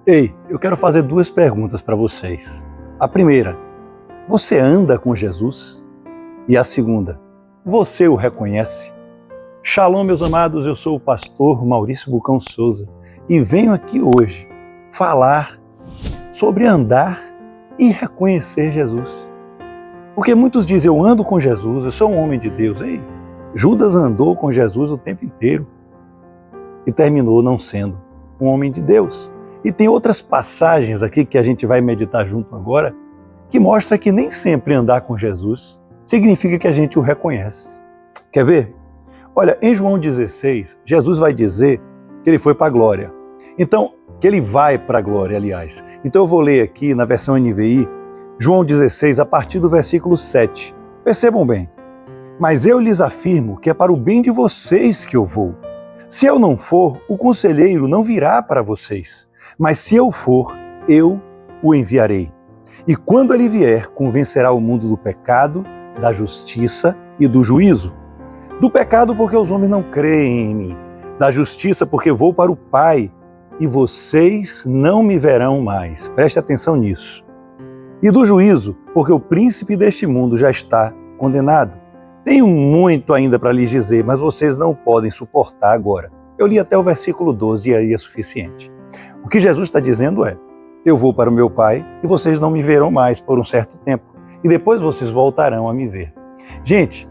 Ei, eu quero fazer duas perguntas para vocês. A primeira, você anda com Jesus? E a segunda, você o reconhece? Shalom, meus amados, eu sou o pastor Maurício Bucão Souza e venho aqui hoje falar sobre andar e reconhecer Jesus. Porque muitos dizem, eu ando com Jesus, eu sou um homem de Deus. Ei, Judas andou com Jesus o tempo inteiro e terminou não sendo um homem de Deus. E tem outras passagens aqui que a gente vai meditar junto agora, que mostra que nem sempre andar com Jesus significa que a gente o reconhece. Quer ver? Olha, em João 16, Jesus vai dizer que ele foi para a glória. Então, que ele vai para a glória, aliás. Então eu vou ler aqui na versão NVI, João 16, a partir do versículo 7. Percebam bem. Mas eu lhes afirmo que é para o bem de vocês que eu vou. Se eu não for, o conselheiro não virá para vocês. Mas se eu for, eu o enviarei. E quando ele vier, convencerá o mundo do pecado, da justiça e do juízo. Do pecado, porque os homens não creem em mim. Da justiça, porque vou para o Pai e vocês não me verão mais. Preste atenção nisso. E do juízo, porque o príncipe deste mundo já está condenado. Tenho muito ainda para lhes dizer, mas vocês não podem suportar agora. Eu li até o versículo 12 e aí é suficiente. O que Jesus está dizendo é, eu vou para o meu Pai e vocês não me verão mais por um certo tempo. E depois vocês voltarão a me ver. Gente,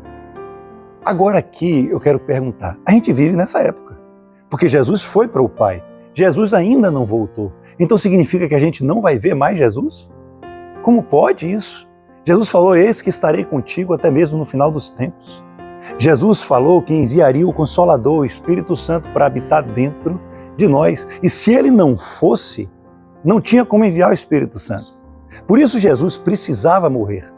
agora aqui eu quero perguntar, a gente vive nessa época, porque Jesus foi para o Pai, Jesus ainda não voltou. Então significa que a gente não vai ver mais Jesus? Como pode isso? Jesus falou, eis que estarei contigo até mesmo no final dos tempos. Jesus falou que enviaria o Consolador, o Espírito Santo, para habitar dentro de nós. E se ele não fosse, não tinha como enviar o Espírito Santo. Por isso Jesus precisava morrer.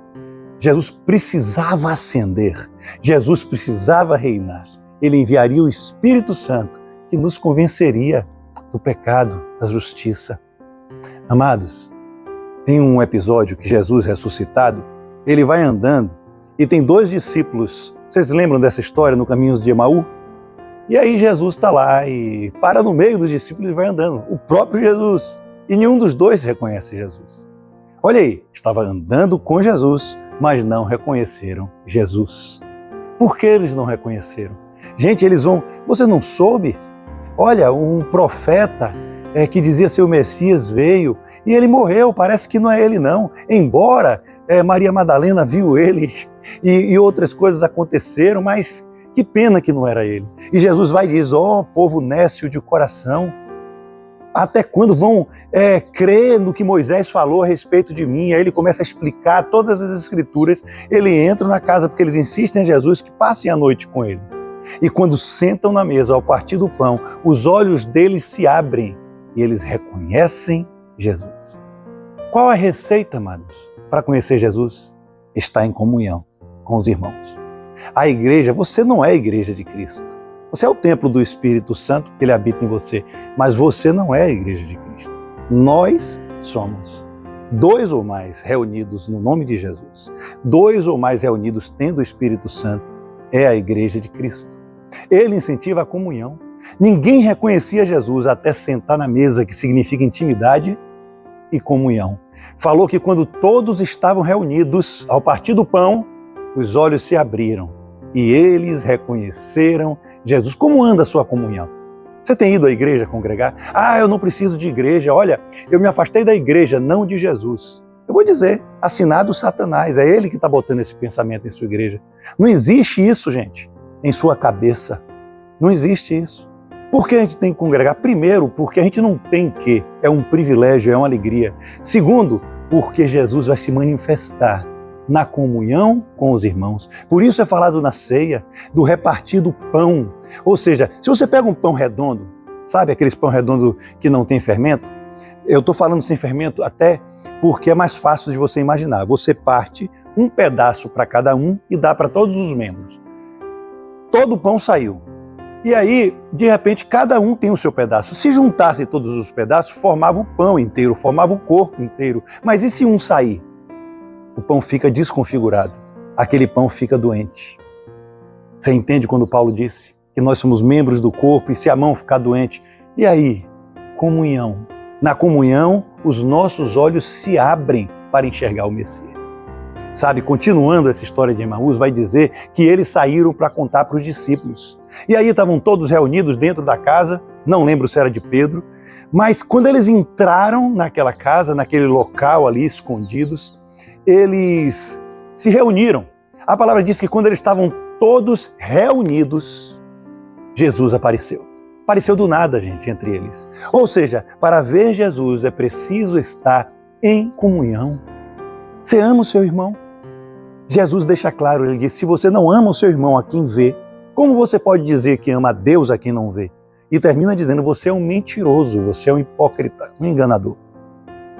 Jesus precisava ascender. Jesus precisava reinar. Ele enviaria o Espírito Santo que nos convenceria do pecado, da justiça. Amados, tem um episódio que Jesus ressuscitado, ele vai andando e tem dois discípulos. Vocês lembram dessa história no caminho de Emaú? E aí Jesus está lá e para no meio dos discípulos e vai andando. O próprio Jesus. E nenhum dos dois reconhece Jesus. Olha aí, estava andando com Jesus, mas não reconheceram Jesus. Por que eles não reconheceram? Gente, eles vão... Você não soube? Olha, um profeta que dizia ser o Messias veio e ele morreu, parece que não é ele não. Embora Maria Madalena viu ele e outras coisas aconteceram, mas que pena que não era ele. E Jesus vai e diz, povo nécio de coração, até quando vão crer no que Moisés falou a respeito de mim? Aí ele começa a explicar todas as escrituras, ele entra na casa porque eles insistem em Jesus que passem a noite com eles. E quando sentam na mesa ao partir do pão, os olhos deles se abrem e eles reconhecem Jesus. Qual a receita, amados, para conhecer Jesus? Está em comunhão com os irmãos. A igreja, você não é a igreja de Cristo. Você é o templo do Espírito Santo, que ele habita em você, mas você não é a igreja de Cristo. Nós somos dois ou mais reunidos no nome de Jesus. Dois ou mais reunidos tendo o Espírito Santo é a igreja de Cristo. Ele incentiva a comunhão. Ninguém reconhecia Jesus até sentar na mesa, que significa intimidade e comunhão. Falou que quando todos estavam reunidos, ao partir do pão, os olhos se abriram e eles reconheceram Jesus. Como anda a sua comunhão? Você tem ido à igreja congregar? Eu não preciso de igreja. Olha, eu me afastei da igreja, não de Jesus. Eu vou dizer, assinado Satanás, é ele que está botando esse pensamento em sua igreja. Não existe isso, gente, em sua cabeça. Não existe isso. Por que a gente tem que congregar? Primeiro, porque a gente não tem que, é um privilégio, é uma alegria. Segundo, porque Jesus vai se manifestar na comunhão com os irmãos. Por isso é falado na ceia, do repartir do pão. Ou seja, se você pega um pão redondo, sabe aqueles pão redondo que não tem fermento? Eu estou falando sem fermento até porque é mais fácil de você imaginar. Você parte um pedaço para cada um e dá para todos os membros. Todo o pão saiu. E aí, de repente, cada um tem o seu pedaço. Se juntasse todos os pedaços, formava o pão inteiro, formava o corpo inteiro. Mas e se um sair? O pão fica desconfigurado. Aquele pão fica doente. Você entende quando Paulo disse que nós somos membros do corpo e se a mão ficar doente? E aí, comunhão. Na comunhão, os nossos olhos se abrem para enxergar o Messias. Sabe, continuando essa história de Emaús, vai dizer que eles saíram para contar para os discípulos. E aí estavam todos reunidos dentro da casa, não lembro se era de Pedro, mas quando eles entraram naquela casa, naquele local ali escondidos, eles se reuniram. A palavra diz que quando eles estavam todos reunidos, Jesus apareceu. Apareceu do nada, gente, entre eles. Ou seja, para ver Jesus é preciso estar em comunhão. Você ama o seu irmão? Jesus deixa claro, ele diz, se você não ama o seu irmão a quem vê, como você pode dizer que ama a Deus a quem não vê? E termina dizendo, você é um mentiroso, você é um hipócrita, um enganador.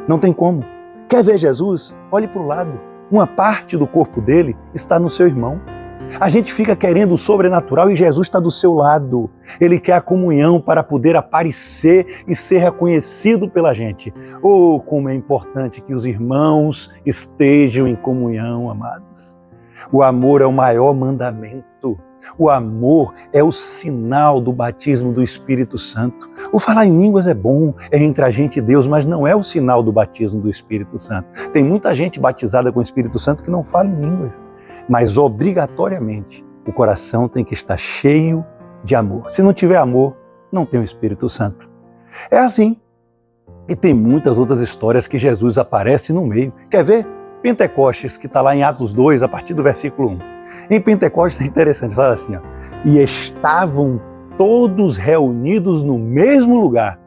Não tem como. Quer ver Jesus? Olhe para o lado. Uma parte do corpo dele está no seu irmão. A gente fica querendo o sobrenatural e Jesus está do seu lado. Ele quer a comunhão para poder aparecer e ser reconhecido pela gente. Oh, como é importante que os irmãos estejam em comunhão, amados. O amor é o maior mandamento. O amor é o sinal do batismo do Espírito Santo. O falar em línguas é bom, é entre a gente e Deus, mas não é o sinal do batismo do Espírito Santo. Tem muita gente batizada com o Espírito Santo que não fala em línguas. Mas obrigatoriamente o coração tem que estar cheio de amor. Se não tiver amor, não tem o Espírito Santo. É assim. E tem muitas outras histórias que Jesus aparece no meio. Quer ver? Pentecostes, que está lá em Atos 2, a partir do versículo 1. Em Pentecostes é interessante, fala assim, ó, e estavam todos reunidos no mesmo lugar.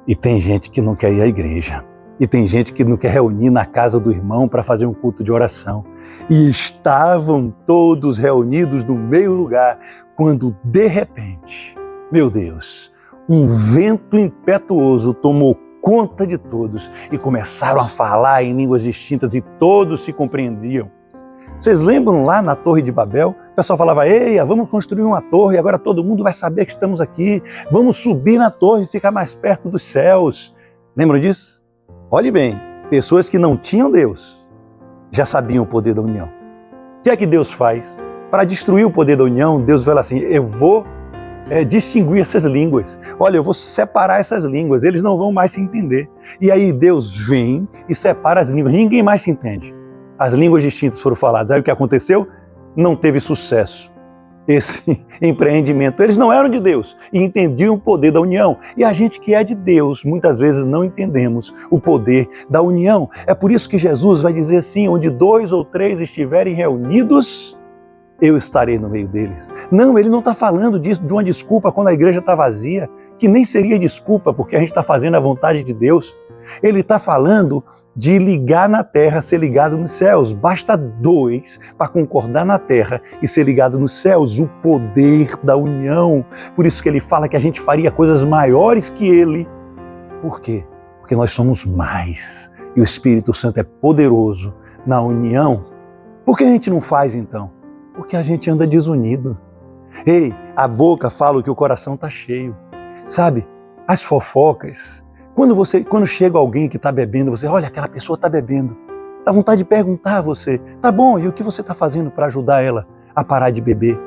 E tem gente que não quer ir à igreja. E tem gente que não quer reunir na casa do irmão para fazer um culto de oração. E estavam todos reunidos no mesmo lugar, quando de repente, meu Deus, um vento impetuoso tomou conta de todos e começaram a falar em línguas distintas e todos se compreendiam. Vocês lembram lá na Torre de Babel? O pessoal falava, eia, vamos construir uma torre, agora todo mundo vai saber que estamos aqui. Vamos subir na torre e ficar mais perto dos céus. Lembram disso? Olhe bem, pessoas que não tinham Deus já sabiam o poder da união. O que é que Deus faz? Para destruir o poder da união, Deus fala assim, eu vou distinguir essas línguas. Olha, eu vou separar essas línguas, eles não vão mais se entender. E aí Deus vem e separa as línguas, ninguém mais se entende. As línguas distintas foram faladas. Aí o que aconteceu? Não teve sucesso esse empreendimento. Eles não eram de Deus e entendiam o poder da união. E a gente que é de Deus, muitas vezes não entendemos o poder da união. É por isso que Jesus vai dizer assim, onde 2 ou 3 estiverem reunidos, eu estarei no meio deles. Não, ele não está falando disso, de uma desculpa quando a igreja está vazia, que nem seria desculpa porque a gente está fazendo a vontade de Deus. Ele está falando de ligar na terra, ser ligado nos céus. Basta 2 para concordar na terra e ser ligado nos céus. O poder da união. Por isso que ele fala que a gente faria coisas maiores que ele. Por quê? Porque nós somos mais. E o Espírito Santo é poderoso na união. Por que a gente não faz então? Porque a gente anda desunido. Ei, a boca fala o que o coração está cheio. Sabe, as fofocas... Quando chega alguém que está bebendo, você olha, aquela pessoa está bebendo. Dá vontade de perguntar a você, tá bom, e o que você está fazendo para ajudar ela a parar de beber?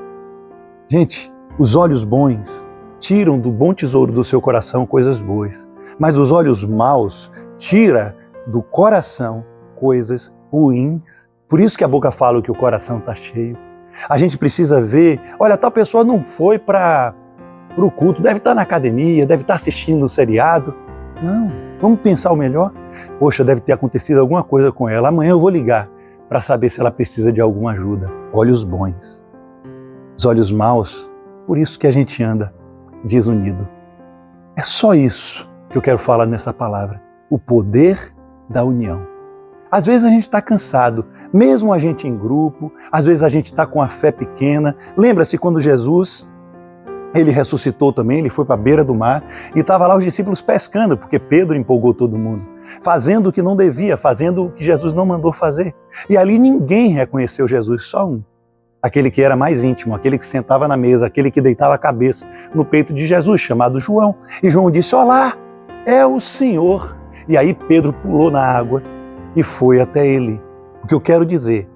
Gente, os olhos bons tiram do bom tesouro do seu coração coisas boas, mas os olhos maus tiram do coração coisas ruins. Por isso que a boca fala que o coração está cheio. A gente precisa ver, olha, tal pessoa não foi para o culto, deve estar na academia, deve estar assistindo um seriado. Não, vamos pensar o melhor. Poxa, deve ter acontecido alguma coisa com ela. Amanhã eu vou ligar para saber se ela precisa de alguma ajuda. Olhos bons. Os olhos maus, por isso que a gente anda desunido. É só isso que eu quero falar nessa palavra. O poder da união. Às vezes a gente está cansado, mesmo a gente em grupo, às vezes a gente está com a fé pequena. Lembra-se quando Jesus... Ele ressuscitou também, ele foi para a beira do mar e estava lá os discípulos pescando, porque Pedro empolgou todo mundo, fazendo o que não devia, fazendo o que Jesus não mandou fazer. E ali ninguém reconheceu Jesus, só um. Aquele que era mais íntimo, aquele que sentava na mesa, aquele que deitava a cabeça no peito de Jesus, chamado João. E João disse, olá, é o Senhor. E aí Pedro pulou na água e foi até ele. O que eu quero dizer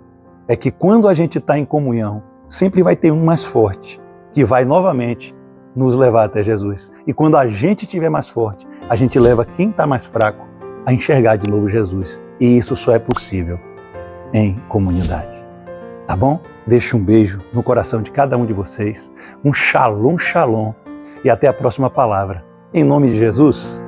é que quando a gente está em comunhão, sempre vai ter um mais forte, que vai novamente nos levar até Jesus. E quando a gente estiver mais forte, a gente leva quem está mais fraco a enxergar de novo Jesus. E isso só é possível em comunidade. Tá bom? Deixo um beijo no coração de cada um de vocês. Um shalom, shalom. E até a próxima palavra. Em nome de Jesus.